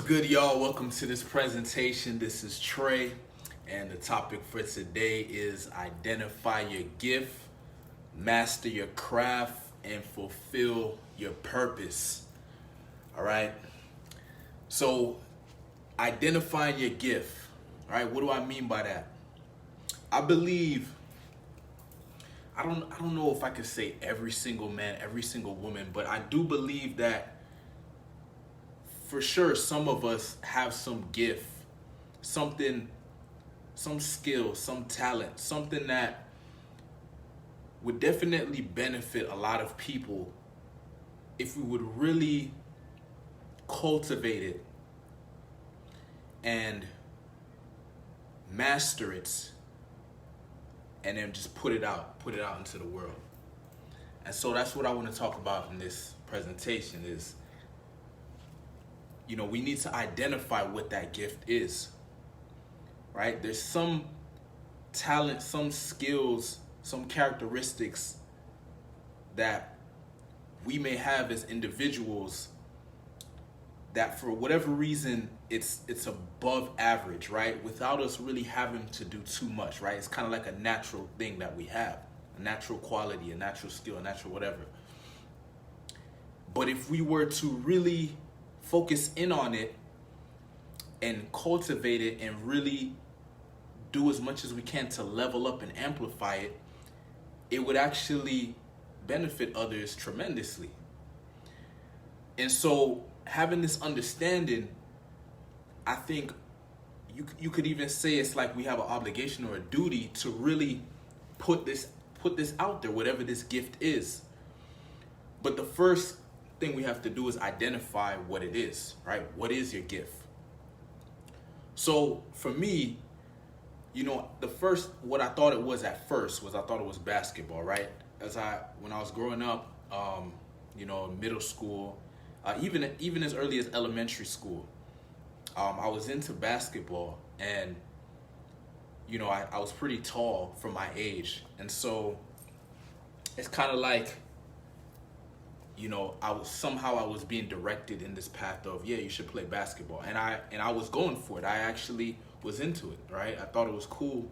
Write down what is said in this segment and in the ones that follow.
good, y'all? Welcome to this presentation. This is Trey, and the topic for today is identify your gift, master your craft, and fulfill your purpose. All right. So, identifying your gift. All right. What do I mean by that? I believe. I don't know if I could say every single man, every single woman, but I do believe that for sure some of us have some gift, something, some skill, some talent, something that would definitely benefit a lot of people if we would really cultivate it and master it, and then just put it out into the world. And so that's what I want to talk about in this presentation is, we need to identify what that gift is, right? There's some talent, some skills, some characteristics that we may have as individuals that for whatever reason, it's above average, right? Without us really having to do too much, right? It's kind of like a natural thing that we have, a natural quality, a natural skill, a natural whatever. But if we were to really focus in on it and cultivate it and really do as much as we can to level up and amplify it, it would actually benefit others tremendously. And so having this understanding, I think you could even say it's like we have an obligation or a duty to really put this out there, whatever this gift is. But the first thing we have to do is identify what it is, right? What is your gift? So for me, what I thought it was at first was I thought it was basketball, right? When I was growing up, middle school, even as early as elementary school, I was into basketball, and I was pretty tall for my age, and so it's kind of like, I was being directed in this path of, you should play basketball. And I was going for it. I actually was into it, right? I thought it was cool.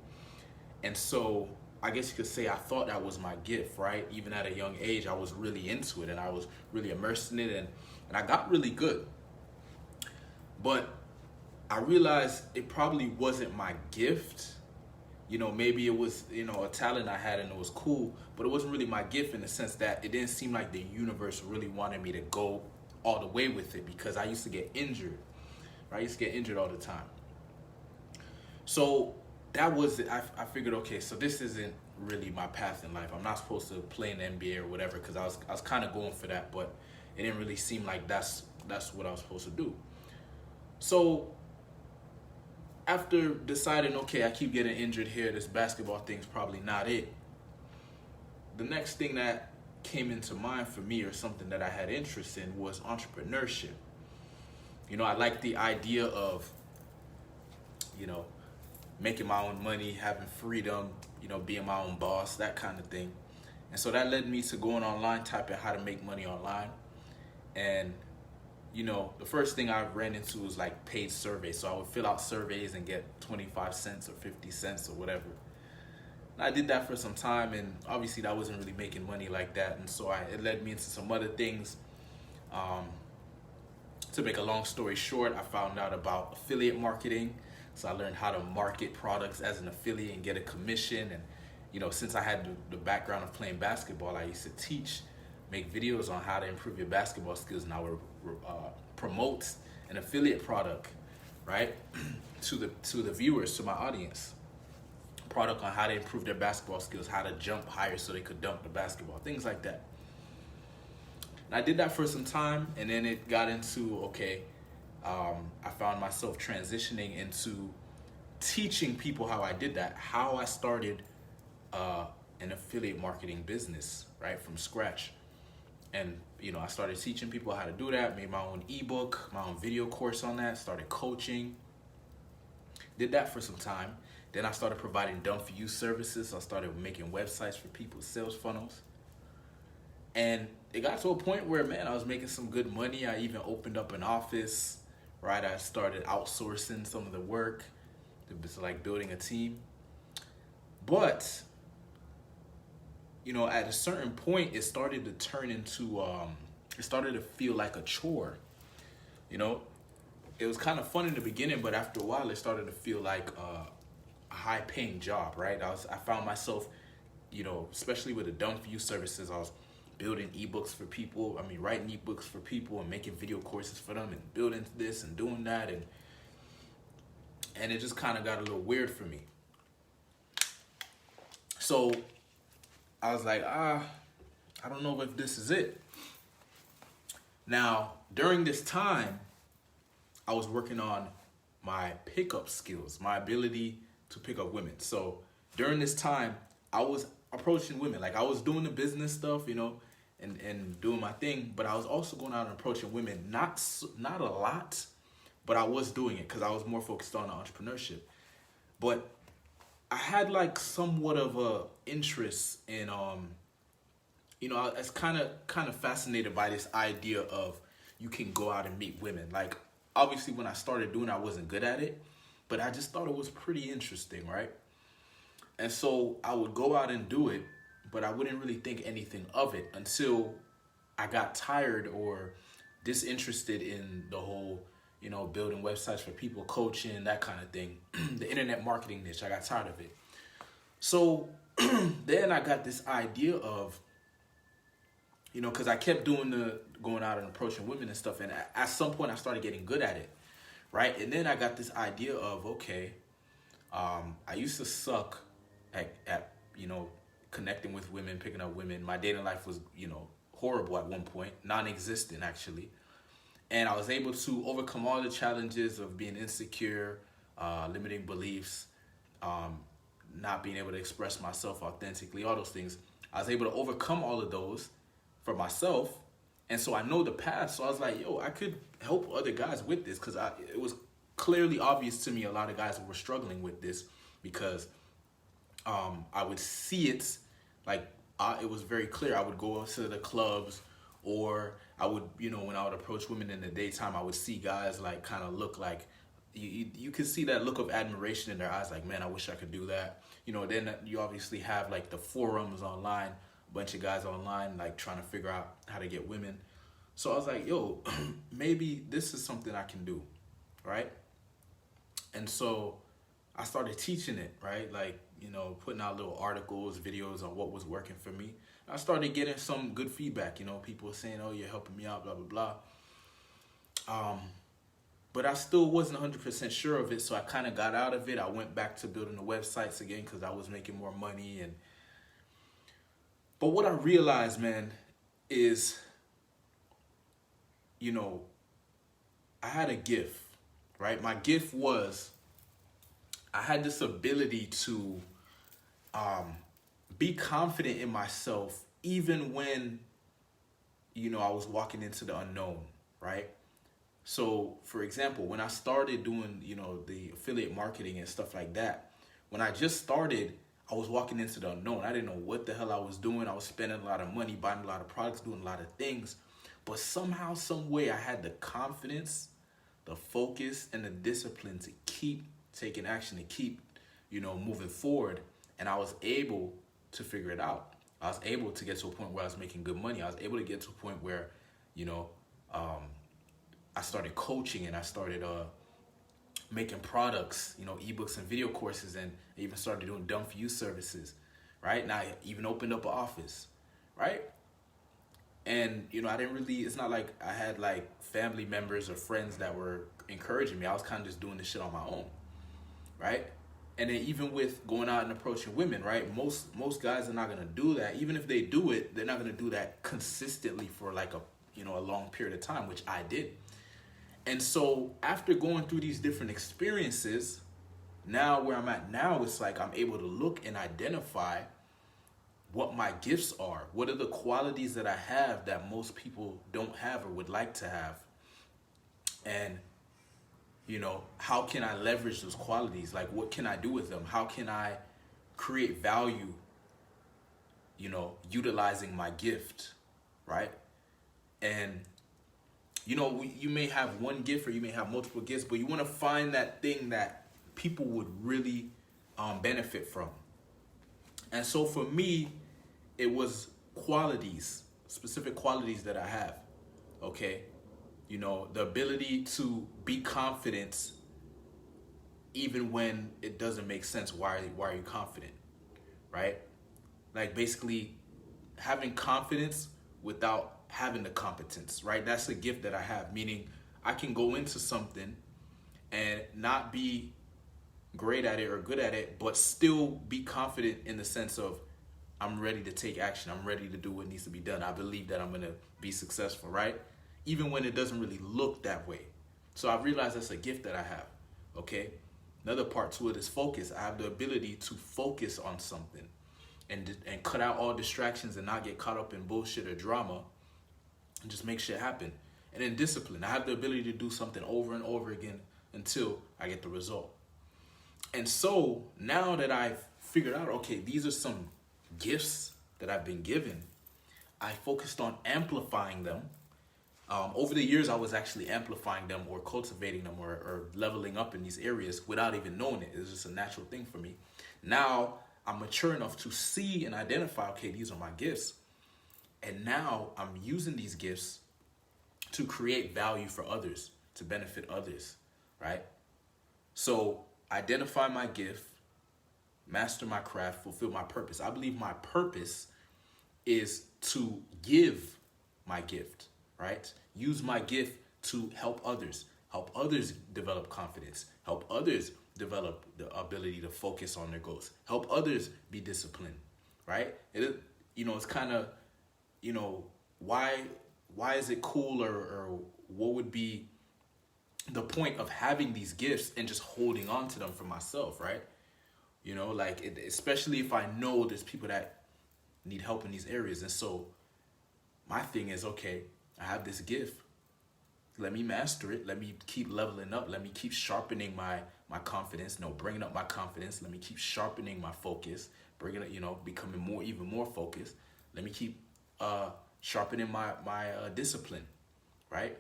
And so I guess you could say I thought that was my gift, right? Even at a young age, I was really into it and I was really immersed in it, and I got really good. But I realized it probably wasn't my gift. Maybe it was, a talent I had and it was cool, but it wasn't really my gift in the sense that it didn't seem like the universe really wanted me to go all the way with it, because I used to get injured, right? I used to get injured all the time. So that was it. I figured, okay, so this isn't really my path in life. I'm not supposed to play in the NBA or whatever, because I was kind of going for that, but it didn't really seem like that's what I was supposed to do. So after deciding, okay, I keep getting injured here, this basketball thing's probably not it, the next thing that came into mind for me, or something that I had interest in, was entrepreneurship. I like the idea of, making my own money, having freedom, being my own boss, that kind of thing. And so that led me to going online, typing how to make money online. And the first thing I ran into was like paid surveys. So I would fill out surveys and get 25 cents or 50 cents or whatever. And I did that for some time, and obviously that wasn't really making money like that. And so it led me into some other things. To make a long story short, I found out about affiliate marketing. So I learned how to market products as an affiliate and get a commission. And, since I had the background of playing basketball, I used to teach, make videos on how to improve your basketball skills, and I would promote an affiliate product, right, to the viewers, to my audience. Product on how to improve their basketball skills, how to jump higher so they could dunk the basketball, things like that. And I did that for some time, and then it got into, okay, I found myself transitioning into teaching people how I did that, how I started an affiliate marketing business, right, from scratch. And, I started teaching people how to do that, made my own ebook, my own video course on that, started coaching, did that for some time. Then I started providing done-for-you services. I started making websites for people, sales funnels. And it got to a point where, man, I was making some good money. I even opened up an office, right? I started outsourcing some of the work. It was like building a team. But, at a certain point, it started to turn into, it started to feel like a chore. You know, it was kind of fun in the beginning, but after a while, it started to feel like a high-paying job, right? I found myself, especially with the done for you services, I was building ebooks for people. I mean, writing ebooks for people and making video courses for them and building this and doing that, and it just kind of got a little weird for me. So I was like, I don't know if this is it. Now, during this time, I was working on my pickup skills, my ability to pick up women. So during this time, I was approaching women. Like, I was doing the business stuff, and doing my thing, but I was also going out and approaching women. Not a lot, but I was doing it because I was more focused on entrepreneurship. But I had like somewhat of a interest in, I was kind of fascinated by this idea of you can go out and meet women. Like, obviously when I started doing it, I wasn't good at it, but I just thought it was pretty interesting, right? And so I would go out and do it, but I wouldn't really think anything of it until I got tired or disinterested in the whole, building websites for people, coaching, that kind of thing. The internet marketing niche, I got tired of it. So then I got this idea of, because I kept going out and approaching women and stuff, and at some point I started getting good at it, right? And then I got this idea of, okay, I used to suck at connecting with women, picking up women. My dating life was, horrible at one point, non-existent actually. And I was able to overcome all the challenges of being insecure, limiting beliefs, not being able to express myself authentically, all those things. I was able to overcome all of those for myself. And so I know the path. So I was like, I could help other guys with this, because it was clearly obvious to me a lot of guys were struggling with this, because I would see it, like, it was very clear. I would go to the clubs, or I would, when I would approach women in the daytime, I would see guys like kind of look like, you could see that look of admiration in their eyes, like, man, I wish I could do that. Then you obviously have like the forums online, a bunch of guys online like trying to figure out how to get women. So I was like, maybe this is something I can do, right? And so I started teaching it, right? Like, putting out little articles, videos on what was working for me. I started getting some good feedback, people were saying, oh, you're helping me out, blah, blah, blah. But I still wasn't 100% sure of it, so I kind of got out of it. I went back to building the websites again because I was making more money. But what I realized, man, is, I had a gift, right? My gift was I had this ability to be confident in myself, even when, I was walking into the unknown, right? So, for example, when I started doing, the affiliate marketing and stuff like that, when I just started, I was walking into the unknown. I didn't know what the hell I was doing. I was spending a lot of money, buying a lot of products, doing a lot of things. But somehow, some way, I had the confidence, the focus, and the discipline to keep taking action, to keep, moving forward. And I was able to figure it out. I was able to get to a point where I was making good money. I was able to get to a point where, I started coaching, and I started making products, ebooks and video courses, and I even started doing done for you services, right? And I even opened up an office, right? And, I didn't really, it's not like I had like family members or friends that were encouraging me. I was kind of just doing this shit on my own, right? And then even with going out and approaching women, right? Most guys are not going to do that. Even if they do it, they're not going to do that consistently for like a long period of time, which I did. And so after going through these different experiences, now where I'm at now, it's like I'm able to look and identify what my gifts are. What are the qualities that I have that most people don't have or would like to have? And, how can I leverage those qualities? Like, what can I do with them? How can I create value, utilizing my gift, right? And you may have one gift or you may have multiple gifts, but you want to find that thing that people would really benefit from. And so for me, it was specific qualities that I have. Okay. The ability to be confident even when it doesn't make sense. Why are you confident? Right? Like basically having confidence without having the competence, right? That's a gift that I have, meaning I can go into something and not be great at it or good at it, but still be confident in the sense of I'm ready to take action. I'm ready to do what needs to be done. I believe that I'm going to be successful, right? Even when it doesn't really look that way. So I realized that's a gift that I have, okay? Another part to it is focus. I have the ability to focus on something and cut out all distractions and not get caught up in bullshit or drama and just make shit happen. And then discipline. I have the ability to do something over and over again until I get the result. And so now that I've figured out, okay, these are some gifts that I've been given, I focused on amplifying them. Over the years, I was actually amplifying them or cultivating them or leveling up in these areas without even knowing it. It was just a natural thing for me. Now I'm mature enough to see and identify, okay, these are my gifts. And now I'm using these gifts to create value for others, to benefit others, right? So identify my gift, master my craft, fulfill my purpose. I believe my purpose is to give my gift, right? Use my gift to help others develop confidence, help others develop the ability to focus on their goals, help others be disciplined, right? It's kind of, why is it cool or what would be the point of having these gifts and just holding on to them for myself, right? Especially if I know there's people that need help in these areas. And so my thing is, okay, I have this gift. Let me master it. Let me keep leveling up. Let me keep sharpening my confidence, bringing up my confidence. Let me keep sharpening my focus, bringing it, becoming even more focused. Let me keep sharpening my discipline, right?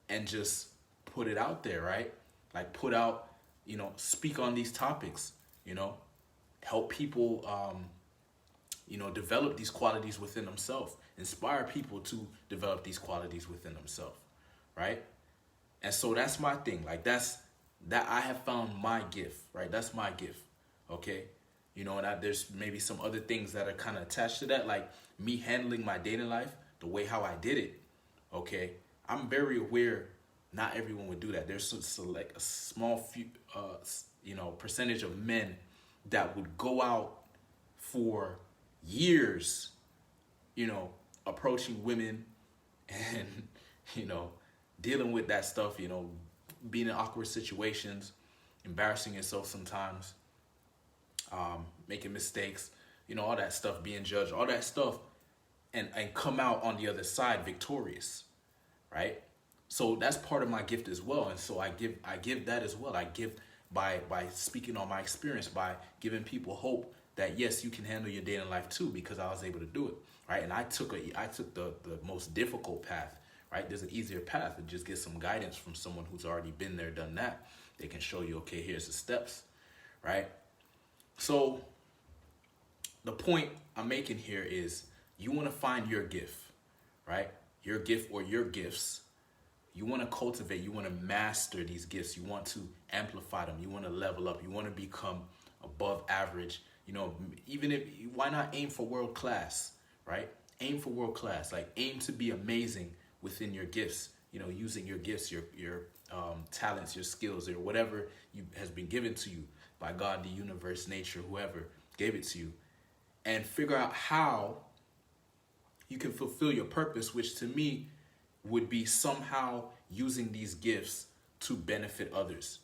And just put it out there, right? Like put out, speak on these topics, help people, develop these qualities within themselves, inspire people to develop these qualities within themselves, right? And so that's my thing. Like that I have found my gift, right? That's my gift, okay? And there's maybe some other things that are kind of attached to that, like me handling my dating life, the way how I did it, okay? I'm very aware not everyone would do that. There's like a small few, percentage of men that would go out for years, approaching women and, dealing with that stuff, being in awkward situations, embarrassing yourself sometimes, making mistakes, all that stuff, being judged, all that stuff, and come out on the other side victorious, right? So that's part of my gift as well. And so I give that as well. I give by speaking on my experience, by giving people hope that yes, you can handle your dating life too, because I was able to do it, right? And I took the most difficult path, right? There's an easier path to just get some guidance from someone who's already been there, done that. They can show you, okay, here's the steps, right? So the point I'm making here is you want to find your gift, right? Your gift or your gifts. You want to cultivate, you want to master these gifts. You want to amplify them. You want to level up. You want to become above average. Why not aim for world class, right? Aim for world class. Like aim to be amazing within your gifts. Using your gifts, your talents, your skills, or whatever has been given to you by God, the universe, nature, whoever gave it to you, and figure out how you can fulfill your purpose, which to me would be somehow using these gifts to benefit others.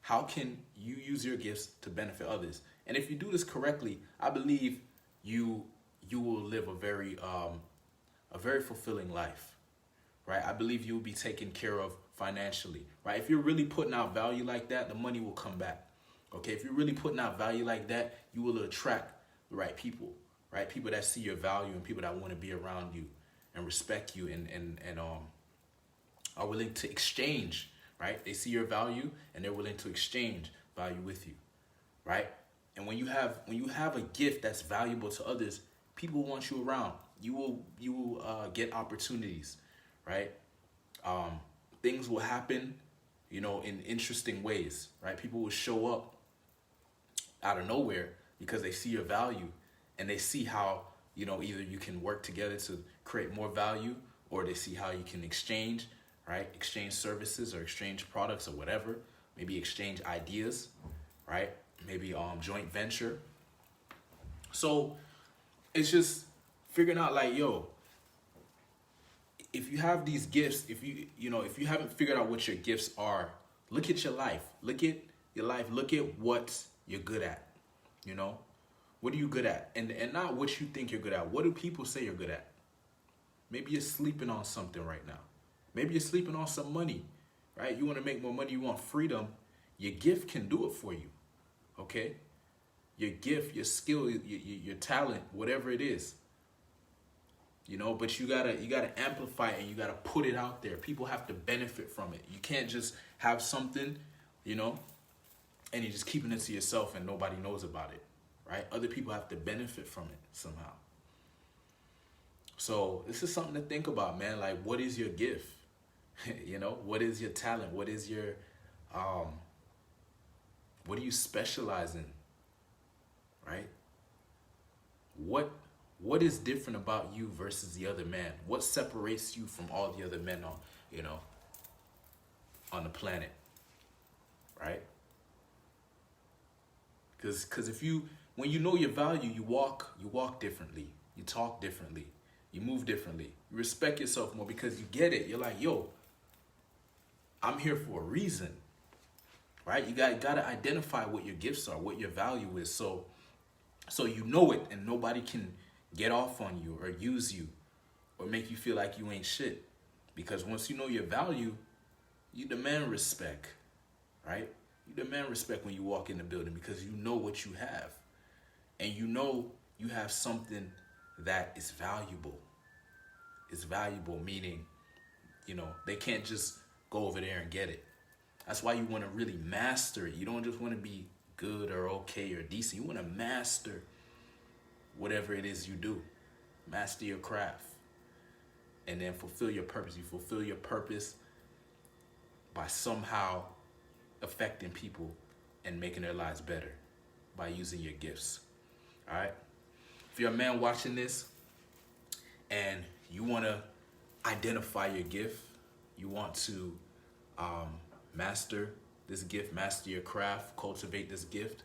How can you use your gifts to benefit others? And if you do this correctly, I believe you will live a very fulfilling life, right? I believe you will be taken care of financially, right? If you're really putting out value like that, the money will come back. Okay, if you're really putting out value like that, you will attract the right people, right? People that see your value and people that want to be around you and respect you and are willing to exchange, right? They see your value and they're willing to exchange value with you, right? And when you have a gift that's valuable to others, people want you around. You will get opportunities, right? Things will happen, in interesting ways, right? People will show up out of nowhere because they see your value and they see how, either you can work together to create more value, or they see how you can exchange, right? Exchange services or exchange products or whatever. Maybe exchange ideas, right? Maybe joint venture. So it's just figuring out like, yo, if you have these gifts, if you haven't figured out what your gifts are, look at your life. Look at your life. Look at what you're good at. What are you good at? And not what you think you're good at. What do people say you're good at? Maybe you're sleeping on something right now. Maybe you're sleeping on some money, right? You want to make more money. You want freedom. Your gift can do it for you, okay? Your gift, your skill, your talent, whatever it is, but you gotta amplify it and you gotta put it out there. People have to benefit from it. You can't just have something, and you're just keeping it to yourself and nobody knows about it, right? Other people have to benefit from it somehow. So this is something to think about, man. Like, what is your gift? What is your talent? What is your, what do you specialize in, right? What is different about you versus the other man? What separates you from all the other men on the planet, right? Because when you know your value, you walk differently, you talk differently, you move differently, you respect yourself more because you get it. You're like, yo, I'm here for a reason, right? You gotta identify what your gifts are, what your value is, so you know it and nobody can get off on you or use you or make you feel like you ain't shit. Because once you know your value, you demand respect, right? You demand respect when you walk in the building because you know what you have. And you have something that is valuable. It's valuable, meaning, they can't just go over there and get it. That's why you want to really master it. You don't just want to be good or okay or decent. You want to master whatever it is you do. Master your craft. And then fulfill your purpose. You fulfill your purpose by somehow affecting people and making their lives better by using your gifts. All right? If you're a man watching this and you want to identify your gift, you want to master this gift, master your craft, cultivate this gift,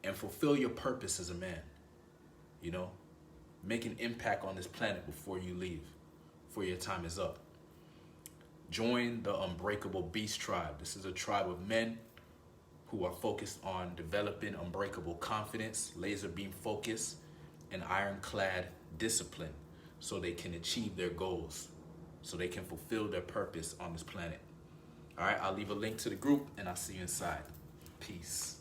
and fulfill your purpose as a man. Make an impact on this planet before you leave, before your time is up. Join the Unbreakable Beast Tribe. This is a tribe of men who are focused on developing unbreakable confidence, laser beam focus, and ironclad discipline so they can achieve their goals, so they can fulfill their purpose on this planet. All right, I'll leave a link to the group and I'll see you inside. Peace.